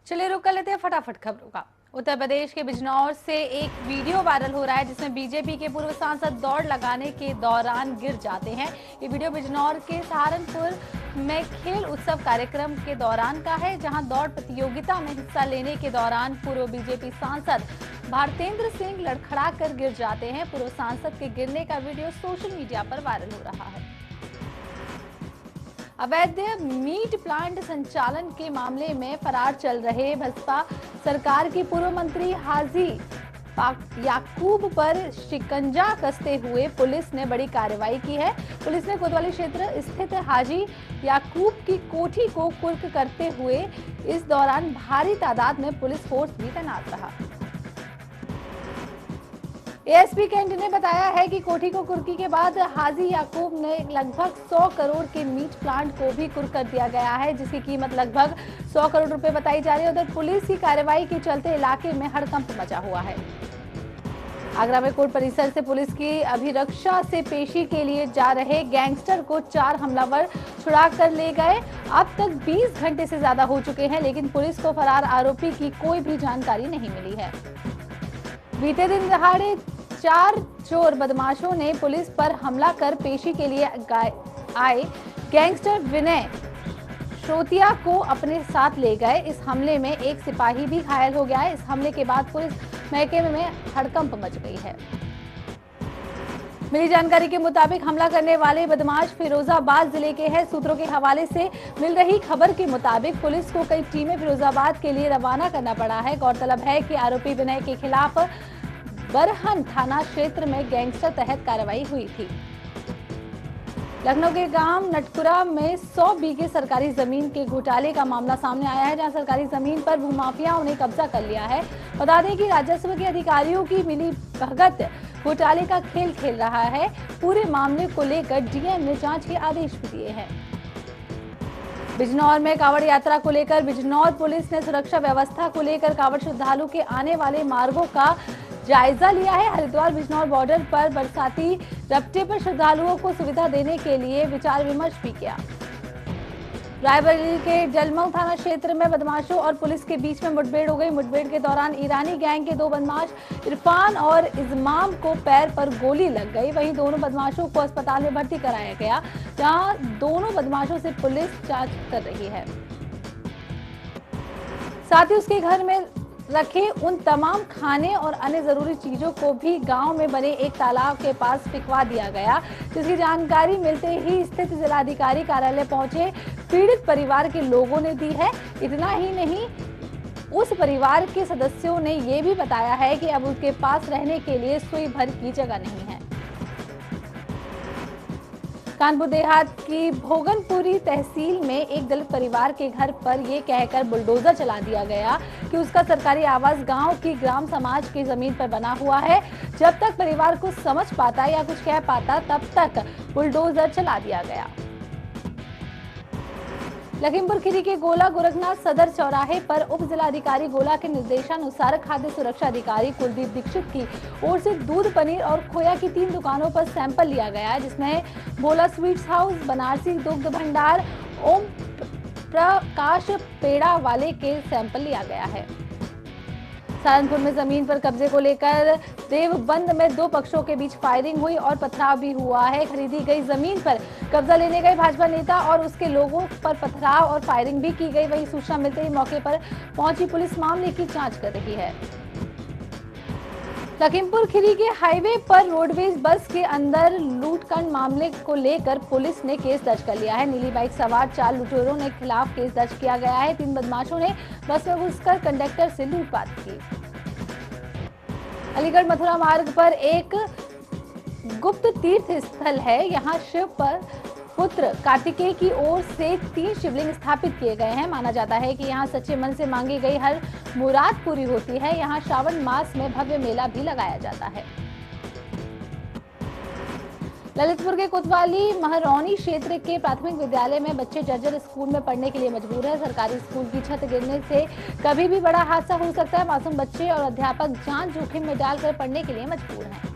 चलिए रुक कर लेते हैं फटाफट खबरों का। उत्तर प्रदेश के बिजनौर से एक वीडियो वायरल हो रहा है जिसमें बीजेपी के पूर्व सांसद दौड़ लगाने के दौरान गिर जाते हैं। ये वीडियो बिजनौर के सहारनपुर में खेल उत्सव कार्यक्रम के दौरान का है, जहां दौड़ प्रतियोगिता में हिस्सा लेने के दौरान पूर्व बीजेपी सांसद भारतेंद्र सिंह लड़खड़ा कर गिर जाते हैं। पूर्व सांसद के गिरने का वीडियो सोशल मीडिया पर वायरल हो रहा है। अवैध मीट प्लांट संचालन के मामले में फरार चल रहे भाजपा सरकार की पूर्व मंत्री हाजी याकूब पर शिकंजा कसते हुए पुलिस ने बड़ी कार्रवाई की है। पुलिस ने कोतवाली क्षेत्र स्थित हाजी याकूब की कोठी को कुर्क करते हुए इस दौरान भारी तादाद में पुलिस फोर्स भी तैनात रहा। एएसपी कैंट ने बताया है कि कोठी को कुर्की के बाद हाजी याकूब ने लगभग 100 करोड़ के मीट प्लांट को भी कुर्क कर दिया गया है, जिसकी कीमत लगभग 100 करोड़ रुपए बताई जा रही है। उधर पुलिस की कार्रवाई के चलते इलाके में हड़कंप मचा हुआ है। आगरा में कोर्ट परिसर से पुलिस की अभिरक्षा से पेशी के लिए जा रहे गैंगस्टर को 4 हमलावर छुड़ा कर ले गए। अब तक 20 घंटे से ज्यादा हो चुके हैं, लेकिन पुलिस को फरार आरोपी की कोई भी जानकारी नहीं मिली है। बीते दिन दहाड़े 4 चोर बदमाशों ने पुलिस पर हमला कर पेशी के लिए आए गैंगस्टर विनय श्रोतिया को अपने साथ ले गए। इस हमले में एक सिपाही भी घायल हो गया है। इस हमले के बाद पुलिस महकमे में हड़कंप मच गई है। मिली जानकारी के मुताबिक हमला करने वाले बदमाश फिरोजाबाद जिले के हैं। सूत्रों के हवाले से मिल रही खबर के मुताबिक पुलिस को कई टीमें फिरोजाबाद के लिए रवाना करना पड़ा है। गौरतलब है कि आरोपी विनय के खिलाफ बरहन थाना क्षेत्र में गैंगस्टर तहत कार्रवाई हुई थी। लखनऊ के गांव नटकुरा में 100 बीघे सरकारी जमीन के घोटाले का मामला सामने आया है, जहां सरकारी जमीन पर भूमाफियाओं ने कब्जा कर लिया है। बता दें कि राजस्व के अधिकारियों की मिली भगत घोटाले का खेल खेल रहा है। पूरे मामले को लेकर डीएम ने जांच के आदेश भी दिए हैं। बिजनौर में कांवड़ यात्रा को लेकर बिजनौर पुलिस ने सुरक्षा व्यवस्था को लेकर कांवड़ श्रद्धालु के आने वाले मार्गों का जायजा लिया है। हरिद्वार बिजनौर बॉर्डर पर बरसाती रपटे पर श्रद्धालुओं को सुविधा देने के लिए विचार विमर्श भी किया। रायबरेली के जलमऊ थाना क्षेत्र में बदमाशों और पुलिस के बीच में मुठभेड़ हो गई। मुठभेड़ के दौरान ईरानी गैंग के 2 बदमाश इरफान और इजमाम को पैर पर गोली लग गई। वहीं दोनों बदमाशों को अस्पताल में भर्ती कराया गया, जहां दोनों बदमाशों से पुलिस जांच कर रही है। साथ ही उसके घर में रखे उन तमाम खाने और अन्य जरूरी चीजों को भी गांव में बने एक तालाब के पास फिकवा दिया गया, जिसकी जानकारी मिलते ही स्थित जिलाधिकारी कार्यालय पहुंचे पीड़ित परिवार के लोगों ने दी है। इतना ही नहीं, उस परिवार के सदस्यों ने ये भी बताया है कि अब उसके पास रहने के लिए सुई भर की जगह नहीं है। कानपुर देहात की भोगनपुरी तहसील में एक दलित परिवार के घर पर यह कहकर बुलडोजर चला दिया गया कि उसका सरकारी आवास गांव की ग्राम समाज की जमीन पर बना हुआ है। जब तक परिवार कुछ समझ पाता या कुछ कह पाता, तब तक बुलडोजर चला दिया गया। लखीमपुर खीरी के गोला गोरखनाथ सदर चौराहे पर उप जिलाधिकारी गोला के निर्देशानुसार खाद्य सुरक्षा अधिकारी कुलदीप दीक्षित की ओर से दूध, पनीर और खोया की 3 दुकानों पर सैंपल लिया गया है, जिसमें भोला स्वीट्स हाउस, बनारसी दुग्ध भंडार, ओम प्रकाश पेड़ा वाले के सैंपल लिया गया है। सहारनपुर में जमीन पर कब्जे को लेकर देवबंद में 2 पक्षों के बीच फायरिंग हुई और पथराव भी हुआ है। खरीदी गई जमीन पर कब्जा लेने गए भाजपा नेता और उसके लोगों पर पथराव और फायरिंग भी की गई। वहीं सूचना मिलते ही मौके पर पहुंची पुलिस मामले की जांच कर रही है। लखीमपुर खीरी के हाईवे पर रोडवेज बस के अंदर लूटकांड मामले को लेकर पुलिस ने केस दर्ज कर लिया है। नीली बाइक सवार 4 लुटेरों के खिलाफ केस दर्ज किया गया है। 3 बदमाशों ने बस में घुसकर कंडक्टर से लूटपाट की। अलीगढ़ मथुरा मार्ग पर एक गुप्त तीर्थ स्थल है। यहाँ शिव पर पुत्र कार्तिकेय की ओर से 3 शिवलिंग स्थापित किए गए हैं। माना जाता है कि यहाँ सच्चे मन से मांगी गई हर मुराद पूरी होती है। यहाँ श्रावण मास में भव्य मेला भी लगाया जाता है। ललितपुर के कोतवाली महरौनी क्षेत्र के प्राथमिक विद्यालय में बच्चे जर्जर स्कूल में पढ़ने के लिए मजबूर है। सरकारी स्कूल की छत गिरने से कभी भी बड़ा हादसा हो सकता है। मासूम बच्चे और अध्यापक जान जोखिम में डालकर पढ़ने के लिए मजबूर हैं।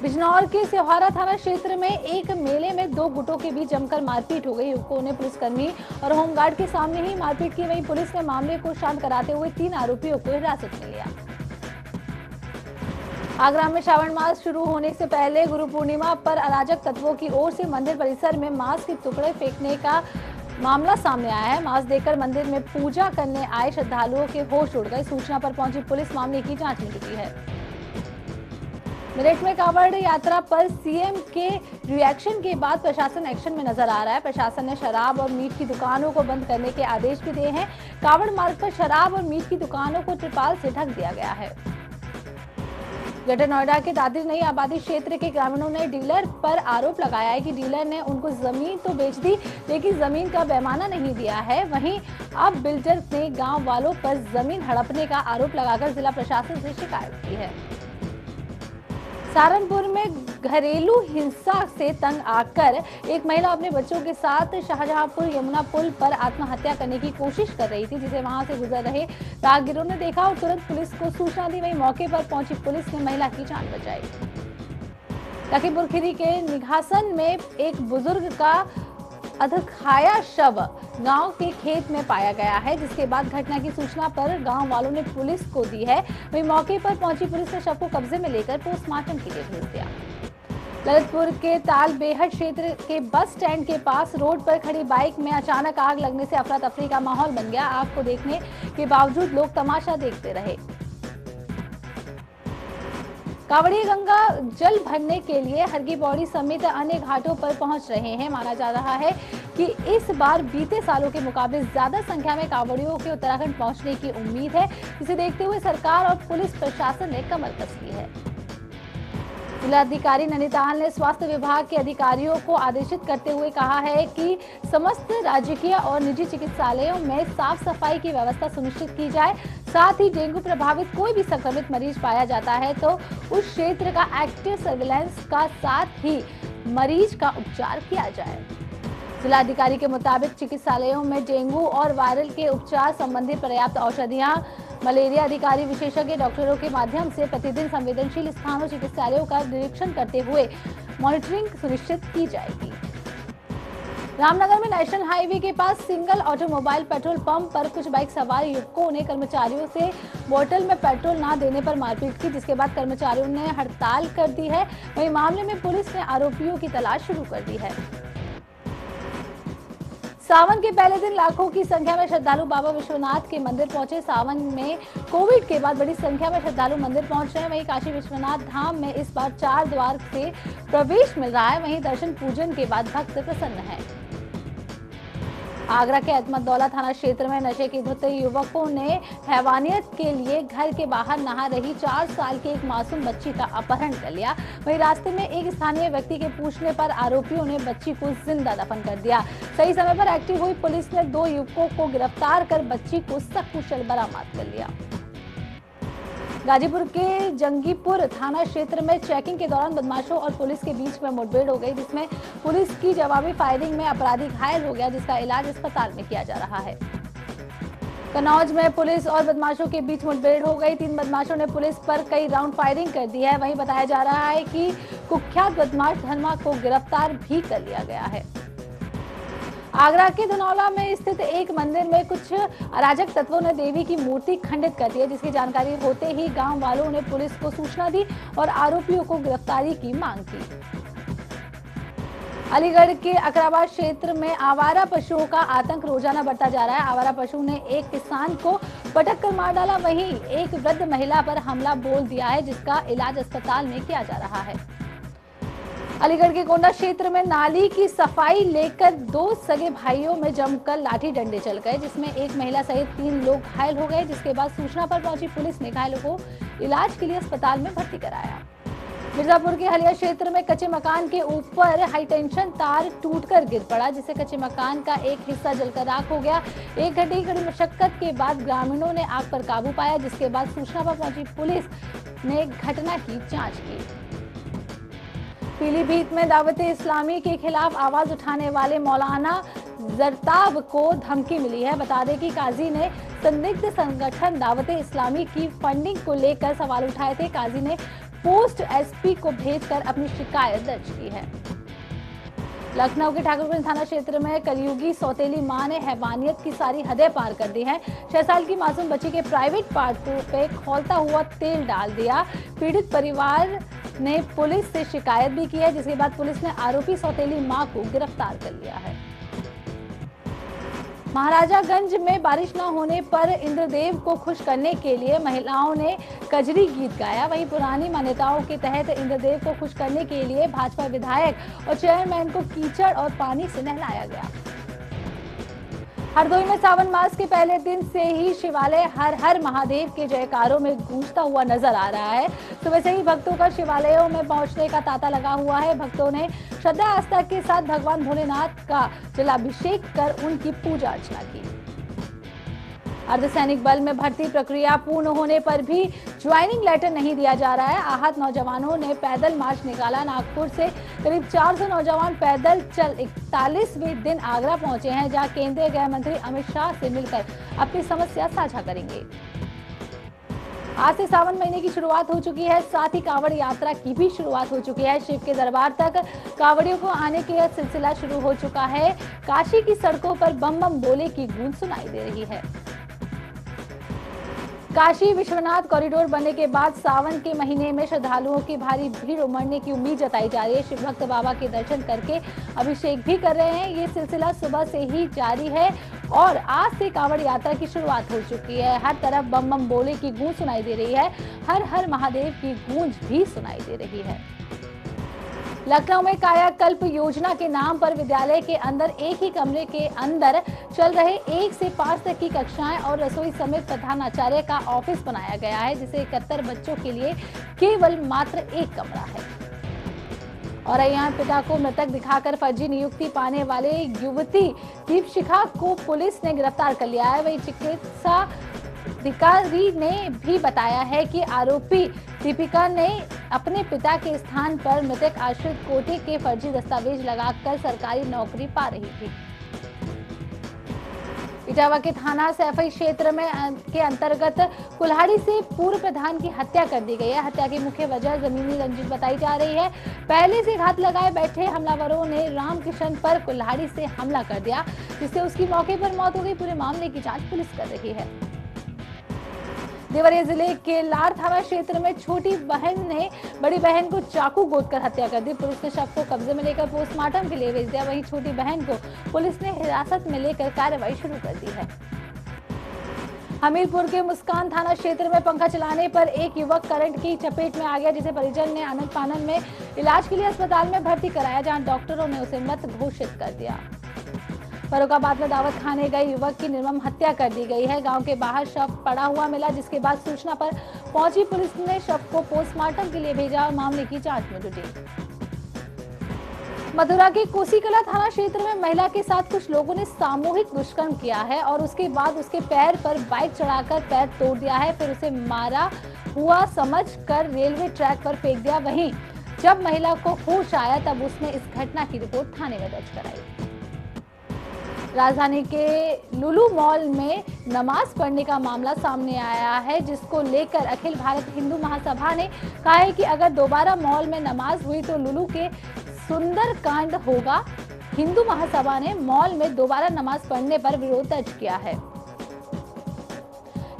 बिजनौर के सिहोरा थाना क्षेत्र में एक मेले में दो गुटों के बीच जमकर मारपीट हो गई। युवकों ने पुलिसकर्मी और होमगार्ड के सामने ही मारपीट की। वहीं पुलिस ने मामले को शांत कराते हुए 3 आरोपियों को हिरासत में लिया। आगरा में श्रावण मास शुरू होने से पहले गुरु पूर्णिमा पर अराजक तत्वों की ओर से मंदिर परिसर में मांस के टुकड़े फेंकने का मामला सामने आया है। मांस देकर मंदिर में पूजा करने आए श्रद्धालुओं के होश उड़ गए। सूचना पर पहुंची पुलिस मामले की जांच में जुटी है। मेरठ में कांवड़ यात्रा पर सीएम के रिएक्शन के बाद प्रशासन एक्शन में नजर आ रहा है। प्रशासन ने शराब और मीट की दुकानों को बंद करने के आदेश भी दिए हैं। कांवड़ मार्ग पर शराब और मीट की दुकानों को त्रिपाल से ढक दिया गया है। ग्रेटर नोएडा के दादरी नई आबादी क्षेत्र के ग्रामीणों ने डीलर पर आरोप लगाया है कि डीलर ने उनको जमीन तो बेच दी, लेकिन जमीन का पैमाना नहीं दिया है। वहीं अब बिल्डर ने गांव वालों पर जमीन हड़पने का आरोप लगाकर जिला प्रशासन से शिकायत की है। सहारनपुर में घरेलू हिंसा से तंग आकर एक महिला अपने बच्चों के साथ शाहजहांपुर यमुना पुल पर आत्महत्या करने की कोशिश कर रही थी, जिसे वहां से गुजर रहे राहगीरों ने देखा और तुरंत पुलिस को सूचना दी। वहीं मौके पर पहुंची पुलिस ने महिला की जान बचाई। लखीमपुर खीरी के निघासन में एक बुजुर्ग का अधखाया शव गांव के खेत में पाया गया है, जिसके बाद घटना की सूचना पर गांव वालों ने पुलिस को दी है। वहीं मौके पर पहुंची पुलिस ने शव को कब्जे में लेकर पोस्टमार्टम के लिए भेज दिया। ललितपुर के ताल बेहट क्षेत्र के बस स्टैंड के पास रोड पर खड़ी बाइक में अचानक आग लगने से अफरा तफरी का माहौल बन गया। आग को देखने के बावजूद लोग तमाशा देखते रहे। कांवड़िया गंगा जल भरने के लिए हरकी पौड़ी समेत अन्य घाटों पर पहुंच रहे हैं। माना जा रहा है कि इस बार बीते सालों के मुकाबले ज्यादा संख्या में कांवड़ियों के उत्तराखंड पहुंचने की उम्मीद है, जिसे देखते हुए सरकार और पुलिस प्रशासन ने कमर कस ली है। जिलाधिकारी नैनीताल ने स्वास्थ्य विभाग के अधिकारियों को आदेशित करते हुए कहा है कि समस्त राजकीय और निजी चिकित्सालयों में साफ सफाई की व्यवस्था सुनिश्चित की जाए। साथ ही डेंगू प्रभावित कोई भी संक्रमित मरीज पाया जाता है तो उस क्षेत्र का एक्टिव सर्विलांस का साथ ही मरीज का उपचार किया जाए। जिलाधिकारी के मुताबिक चिकित्सालयों में डेंगू और वायरल के उपचार संबंधी पर्याप्त औषधियां, मलेरिया अधिकारी विशेषज्ञ डॉक्टरों के माध्यम से प्रतिदिन संवेदनशील स्थानों चिकित्सालयों का निरीक्षण करते हुए मॉनिटरिंग सुनिश्चित की जाएगी। रामनगर में नेशनल हाईवे के पास सिंगल ऑटोमोबाइल पेट्रोल पंप पर कुछ बाइक सवार युवकों ने कर्मचारियों से बोतल में पेट्रोल न देने पर मारपीट की, जिसके बाद कर्मचारियों ने हड़ताल कर दी है। वहीं मामले में पुलिस ने आरोपियों की तलाश शुरू कर दी है। सावन के पहले दिन लाखों की संख्या में श्रद्धालु बाबा विश्वनाथ के मंदिर पहुंचे। सावन में कोविड के बाद बड़ी संख्या में श्रद्धालु मंदिर पहुंच रहे हैं। वहीं काशी विश्वनाथ धाम में इस बार 4 द्वार से प्रवेश मिल रहा है। वहीं दर्शन पूजन के बाद भक्त प्रसन्न हैं। आगरा के अहमदौला थाना क्षेत्र में नशे की धुत युवकों ने हैवानियत के लिए घर के बाहर नहा रही 4 साल की एक मासूम बच्ची का अपहरण कर लिया। वहीं रास्ते में एक स्थानीय व्यक्ति के पूछने पर आरोपियों ने बच्ची को जिंदा दफन कर दिया। सही समय पर एक्टिव हुई पुलिस ने 2 युवकों को गिरफ्तार कर बच्ची को सकुशल बरामद कर लिया। गाजीपुर के जंगीपुर थाना क्षेत्र में चेकिंग के दौरान बदमाशों और पुलिस के बीच में मुठभेड़ हो गई, जिसमें पुलिस की जवाबी फायरिंग में अपराधी घायल हो गया, जिसका इलाज अस्पताल में किया जा रहा है। कन्नौज में पुलिस और बदमाशों के बीच मुठभेड़ हो गई। 3 बदमाशों ने पुलिस पर कई राउंड फायरिंग कर दी है। वहीं बताया जा रहा है कि कुख्यात बदमाश धर्मा को गिरफ्तार भी कर लिया गया है। आगरा के धनौला में स्थित एक मंदिर में कुछ अराजक तत्वों ने देवी की मूर्ति खंडित कर दी है, जिसकी जानकारी होते ही गांव वालों ने पुलिस को सूचना दी और आरोपियों को गिरफ्तारी की मांग की। अलीगढ़ के अकराबाद क्षेत्र में आवारा पशुओं का आतंक रोजाना बढ़ता जा रहा है। आवारा पशु ने एक किसान को पटक कर मार डाला। वहीं एक वृद्ध महिला पर हमला बोल दिया है, जिसका इलाज अस्पताल में किया जा रहा है। अलीगढ़ के गोंडा क्षेत्र में नाली की सफाई लेकर 2 सगे भाइयों में जमकर लाठी डंडे चल गए, जिसमें एक महिला सहित 3 लोग घायल हो गए, जिसके बाद सूचना पर पहुंची पुलिस ने घायलों को इलाज के लिए अस्पताल में भर्ती कराया। मिर्जापुर के हलिया क्षेत्र में कच्चे मकान के ऊपर हाईटेंशन तार टूटकर गिर पड़ा, जिससे कच्चे मकान का एक हिस्सा जलकर राख हो गया। 1 घंटे की कड़ी मशक्कत के बाद ग्रामीणों ने आग पर काबू पाया, जिसके बाद सूचना पर पहुंची पुलिस ने घटना की जांच की। पीलीभीत में दावते इस्लामी के खिलाफ आवाज उठाने वाले मौलाना जरताब को धमकी मिली है। बता दें कि काजी ने संदिग्ध संगठन दावते इस्लामी की फंडिंग को लेकर सवाल उठाए थे। काजी ने पोस्ट एसपी को भेजकर अपनी शिकायत दर्ज की है। लखनऊ के ठाकुरगंज थाना क्षेत्र में कलयुगी सौतेली मां ने हैवानियत की सारी हदें पार कर दी हैं। 6 साल की मासूम बच्ची के प्राइवेट पार्ट पे खौलता हुआ तेल डाल दिया। पीड़ित परिवार ने पुलिस से शिकायत भी की है, जिसके बाद पुलिस ने आरोपी सौतेली मां को गिरफ्तार कर लिया है। महाराजागंज में बारिश न होने पर इंद्रदेव को खुश करने के लिए महिलाओं ने कजरी गीत गाया। वहीं पुरानी मान्यताओं के तहत इंद्रदेव को खुश करने के लिए भाजपा विधायक और चेयरमैन को कीचड़ और पानी से नहलाया गया। हरदोई में सावन मास के पहले दिन से ही शिवालय हर हर महादेव के जयकारों में गूंजता हुआ नजर आ रहा है। सुबह से ही भक्तों का शिवालयों में पहुंचने का तांता लगा हुआ है। भक्तों ने श्रद्धा आस्था के साथ भगवान भोलेनाथ का जलाभिषेक कर उनकी पूजा अर्चना की। अर्धसैनिक बल में भर्ती प्रक्रिया पूर्ण होने पर भी ज्वाइनिंग लेटर नहीं दिया जा रहा है। आहत नौजवानों ने पैदल मार्च निकाला। नागपुर से करीब 400 नौजवान पैदल चल 41वें दिन आगरा पहुंचे हैं, जहां केंद्रीय गृह मंत्री अमित शाह से मिलकर अपनी समस्या साझा करेंगे। आज से सावन महीने की शुरुआत हो चुकी है, साथ ही कांवड़ यात्रा की भी शुरुआत हो चुकी है। शिव के दरबार तक कांवड़ियों को आने का सिलसिला शुरू हो चुका है। काशी की सड़कों पर बम बम बोले की गूंज सुनाई दे रही है। काशी विश्वनाथ कॉरिडोर बनने के बाद सावन के महीने में श्रद्धालुओं की भारी भीड़ उमड़ने की उम्मीद जताई जा रही है। शिव भक्त बाबा के दर्शन करके अभिषेक भी कर रहे हैं। ये सिलसिला सुबह से ही जारी है और आज से कांवड़ यात्रा की शुरुआत हो चुकी है। हर तरफ बम बम बोले की गूंज सुनाई दे रही है। हर हर महादेव की गूंज भी सुनाई दे रही है। लखनऊ में कायाकल्प योजना के नाम पर विद्यालय के अंदर एक ही कमरे के अंदर चल रहे 1 से 5 तक की कक्षाएं और रसोई समेत प्रधानाचार्य का ऑफिस बनाया गया है, जिसे 71 बच्चों के लिए केवल मात्र एक कमरा है। और यहाँ पिता को मृतक दिखाकर फर्जी नियुक्ति पाने वाले युवती दीपशिखा को पुलिस ने गिरफ्तार कर लिया है। वही चिकित्सा अधिकारी ने भी बताया है कि आरोपी दीपिका ने अपने पिता के स्थान पर मृतक आश्रित कोटे के फर्जी दस्तावेज लगाकर सरकारी नौकरी पा रही थी। इटावा के थाना सैफई क्षेत्र में के अंतर्गत कुल्हाड़ी से पूर्व प्रधान की हत्या कर दी गई है। हत्या की मुख्य वजह जमीनी रंजिश बताई जा रही है। पहले से घात लगाए बैठे हमलावरों ने रामकिशन पर कुल्हाड़ी से हमला कर दिया, जिससे उसकी मौके पर मौत हो गई। पूरे मामले की जांच पुलिस कर रही है। देवरिया जिले के लार थाना क्षेत्र में छोटी बहन ने बड़ी बहन को चाकू गोदकर हत्या कर दी। पुलिस ने शव को कब्जे में लेकर पोस्टमार्टम के लिए भेज दिया। वहीं छोटी बहन को पुलिस ने हिरासत में लेकर कार्रवाई शुरू कर दी है। हमीरपुर के मुस्कान थाना क्षेत्र में पंखा चलाने पर एक युवक करंट की चपेट में आ गया, जिसे परिजन ने आनंद फानन में इलाज के लिए अस्पताल में भर्ती कराया, जहां डॉक्टरों ने उसे मृत घोषित कर दिया। फर्रुखाबाद में दावत खाने गए युवक की निर्मम हत्या कर दी गई है। गांव के बाहर शव पड़ा हुआ मिला, जिसके बाद सूचना पर पहुंची पुलिस ने शव को पोस्टमार्टम के लिए भेजा और मामले की जांच में जुटी। मथुरा के कोसीकला थाना क्षेत्र में महिला के साथ कुछ लोगों ने सामूहिक दुष्कर्म किया है और उसके बाद उसके पैर पर बाइक चढ़ाकर पैर तोड़ दिया है, फिर उसे मारा हुआ समझकर रेलवे ट्रैक पर फेंक दिया। वहीं जब महिला को होश आया तब उसने इस घटना की रिपोर्ट थाने में दर्ज कराई। राजधानी के लुलु मॉल में नमाज पढ़ने का मामला सामने आया है, जिसको लेकर अखिल भारत हिंदू महासभा ने कहा है कि अगर दोबारा मॉल में नमाज हुई तो लुलु के सुंदर कांड होगा। हिंदू महासभा ने मॉल में दोबारा नमाज पढ़ने पर विरोध दर्ज किया है।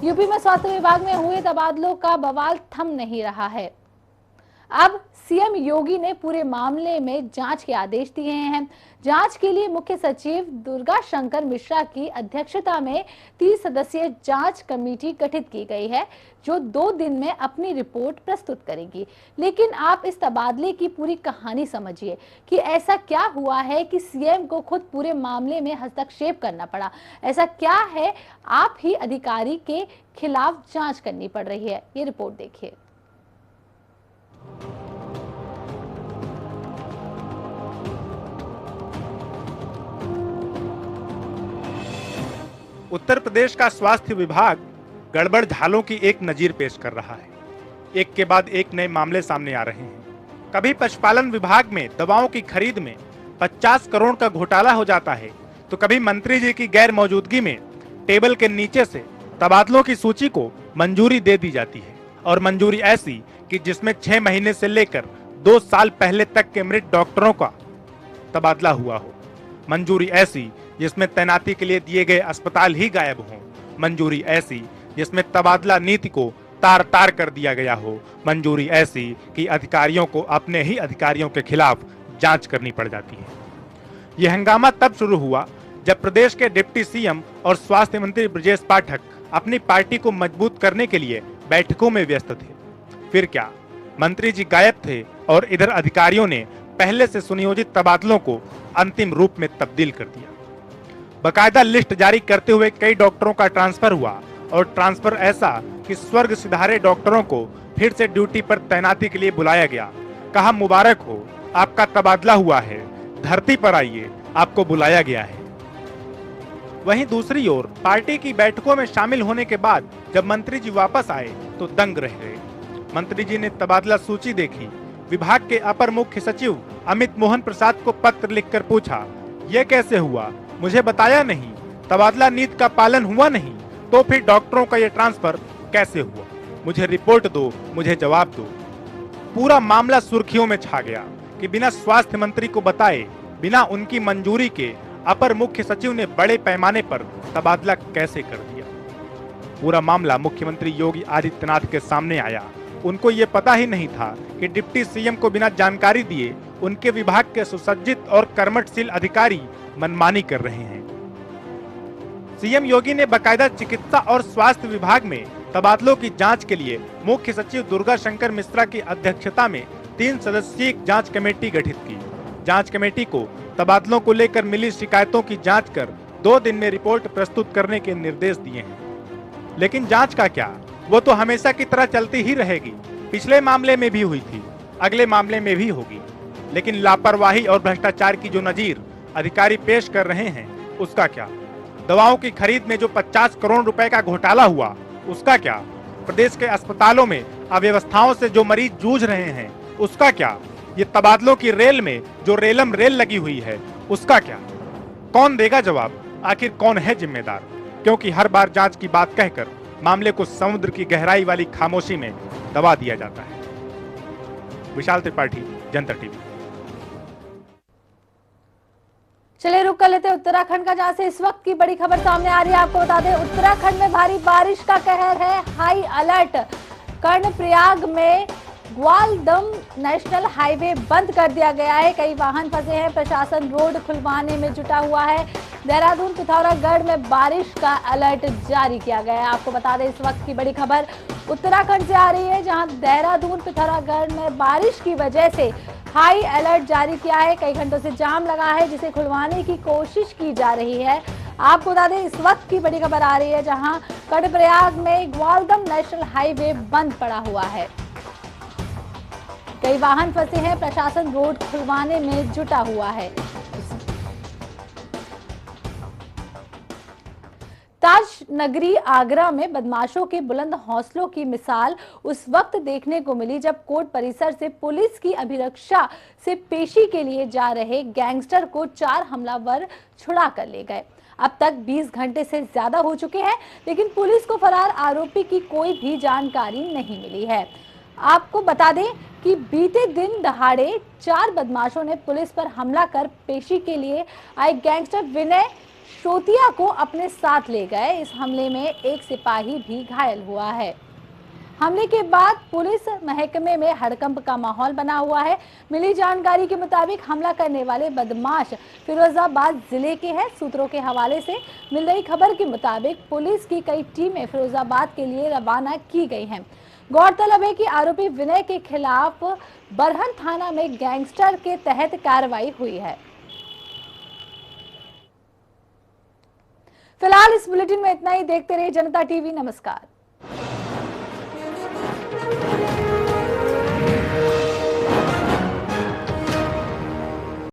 यूपी में स्वास्थ्य विभाग में हुए तबादलों का बवाल थम नहीं रहा है। अब सीएम योगी ने पूरे मामले में जांच के आदेश दिए हैं। जांच के लिए मुख्य सचिव दुर्गा शंकर मिश्रा की अध्यक्षता में 30 सदस्यीय जांच कमेटी गठित की गई है, जो 2 दिन में अपनी रिपोर्ट प्रस्तुत करेगी। लेकिन आप इस तबादले की पूरी कहानी समझिए कि ऐसा क्या हुआ है कि सीएम को खुद पूरे मामले में हस्तक्षेप करना पड़ा। ऐसा क्या है आप ही अधिकारी के खिलाफ जांच करनी पड़ रही है, ये रिपोर्ट देखिए। उत्तर प्रदेश का स्वास्थ्य विभाग गड़बड़ झालों की एक नजीर पेश कर रहा है। एक के बाद एक नए मामले सामने आ रहे हैं। कभी पशुपालन विभाग में दवाओं की खरीद में 50 करोड़ का घोटाला हो जाता है, तो कभी मंत्री जी की गैर मौजूदगी में टेबल के नीचे से तबादलों की सूची को मंजूरी दे दी जाती है। और मंजूरी ऐसी कि जिसमें 6 महीने से लेकर 2 साल पहले तक के मृत डॉक्टरों का तबादला हुआ हो। मंजूरी ऐसी जिसमें तैनाती के लिए दिए गए अस्पताल ही गायब हों। मंजूरी ऐसी जिसमें तबादला नीति को तार तार कर दिया गया हो। मंजूरी ऐसी कि अधिकारियों को अपने ही अधिकारियों के खिलाफ जांच करनी पड़ जाती है। यह हंगामा तब शुरू हुआ जब प्रदेश के डिप्टी सीएम और स्वास्थ्य मंत्री ब्रजेश पाठक अपनी पार्टी को मजबूत करने के लिए बैठकों में व्यस्त थे। फिर क्या, मंत्री जी गायब थे और इधर अधिकारियों ने पहले से सुनियोजित तबादलों को अंतिम रूप में तब्दील कर दिया। बकायदा लिस्ट जारी करते हुए कई डॉक्टरों का ट्रांसफर हुआ और ट्रांसफर ऐसा कि स्वर्ग सिधारे डॉक्टरों को फिर से ड्यूटी पर तैनाती के लिए बुलाया गया। कहा, मुबारक हो, आपका तबादला हुआ है, धरती पर आइए, आपको बुलाया गया है। वहीं दूसरी ओर पार्टी की बैठकों में शामिल होने के बाद जब मंत्री जी वापस आए तो दंग रह गए। मंत्री जी ने तबादला सूची देखी, विभाग के अपर मुख्य सचिव अमित मोहन प्रसाद को पत्र लिखकर पूछा, यह कैसे हुआ, मुझे बताया नहीं, तबादला नीति का पालन हुआ नहीं, तो फिर डॉक्टरों का यह ट्रांसफर कैसे हुआ, मुझे रिपोर्ट दो, मुझे जवाब दो। पूरा मामला सुर्खियों में छा गया कि बिना स्वास्थ्य मंत्री को बताए, बिना उनकी मंजूरी के अपर मुख्य सचिव ने बड़े पैमाने पर तबादला कैसे कर दिया। पूरा मामला मुख्यमंत्री योगी आदित्यनाथ के सामने आया। उनको ये पता ही नहीं था कि डिप्टी सीएम को बिना जानकारी दिए उनके विभाग के सुसज्जित और कर्मठशील अधिकारी मनमानी कर रहे हैं। सीएम योगी ने बकायदा चिकित्सा और स्वास्थ्य विभाग में तबादलों की जांच के लिए मुख्य सचिव दुर्गा शंकर मिश्रा की अध्यक्षता में 3 सदस्यीय जांच कमेटी गठित की। जांच कमेटी को तबादलों को लेकर मिली शिकायतों की जांच कर 2 दिन में रिपोर्ट प्रस्तुत करने के निर्देश दिए हैं। लेकिन जांच का क्या, वो तो हमेशा की तरह चलती ही रहेगी। पिछले मामले में भी हुई थी, अगले मामले में भी होगी। लेकिन लापरवाही और भ्रष्टाचार की जो नजीर अधिकारी पेश कर रहे हैं, उसका क्या? दवाओं की खरीद में जो 50 करोड़ रुपए का घोटाला हुआ, उसका क्या? प्रदेश के अस्पतालों में अव्यवस्थाओं से जो मरीज जूझ रहे हैं, उसका क्या? ये तबादलों की रेल में जो रेलम रेल लगी हुई है, उसका क्या? कौन देगा जवाब? आखिर कौन है जिम्मेदार? क्योंकि हर बार जांच की बात कहकर मामले को समुद्र की गहराई वाली खामोशी में दबा दिया जाता है। विशाल त्रिपाठी, जनता टीवी। चलिए रुक कर लेते हैं उत्तराखंड का, जहां से इस वक्त की बड़ी खबर सामने आ रही है। आपको बता दें, उत्तराखंड में भारी बारिश का कहर है, हाई अलर्ट। कर्णप्रयाग में ग्वालदम नेशनल हाईवे बंद कर दिया गया है, कई वाहन फंसे हैं, प्रशासन रोड खुलवाने में जुटा हुआ है। देहरादून पिथौरागढ़ में बारिश का अलर्ट जारी किया गया है। आपको बता दें, इस वक्त की बड़ी खबर उत्तराखंड से आ रही है, जहां देहरादून पिथौरागढ़ में बारिश की वजह से हाई अलर्ट जारी किया है। कई घंटों से जाम लगा है, जिसे खुलवाने की कोशिश की जा रही है। आपको बता दें, इस वक्त की बड़ी खबर आ रही है, जहां कर्णप्रयाग में ग्वालदम नेशनल हाईवे बंद पड़ा हुआ है, कई वाहन फंसे हैं, प्रशासन रोड खुलवाने में जुटा हुआ है। ताज नगरी आगरा में बदमाशों के बुलंद हौसलों की मिसाल उस वक्त देखने को मिली जब कोर्ट परिसर से पुलिस की अभिरक्षा से पेशी के लिए जा रहे गैंगस्टर को 4 हमलावर छुड़ा कर ले गए। अब तक 20 घंटे से ज्यादा हो चुके हैं, लेकिन पुलिस को फरार आरोपी की कोई भी जानकारी नहीं मिली है। आपको बता दें कि बीते दिन दहाड़े 4 बदमाशों ने पुलिस पर हमला कर पेशी के लिए आए गैंगस्टर विनय शोतिया को अपने साथ ले गए। इस हमले में एक सिपाही भी घायल हुआ है। हमले के बाद पुलिस महकमे में हड़कंप का माहौल बना हुआ है। मिली जानकारी के मुताबिक हमला करने वाले बदमाश फिरोजाबाद जिले के हैं। सूत्रों के हवाले से मिल रही खबर के मुताबिक पुलिस की कई टीमें फिरोजाबाद के लिए रवाना की गई हैं। गौरतलब है कि आरोपी विनय के खिलाफ बरहन थाना में गैंगस्टर के तहत कार्रवाई हुई है। फिलहाल इस बुलेटिन में इतना ही। देखते रहिए जनता टीवी। नमस्कार।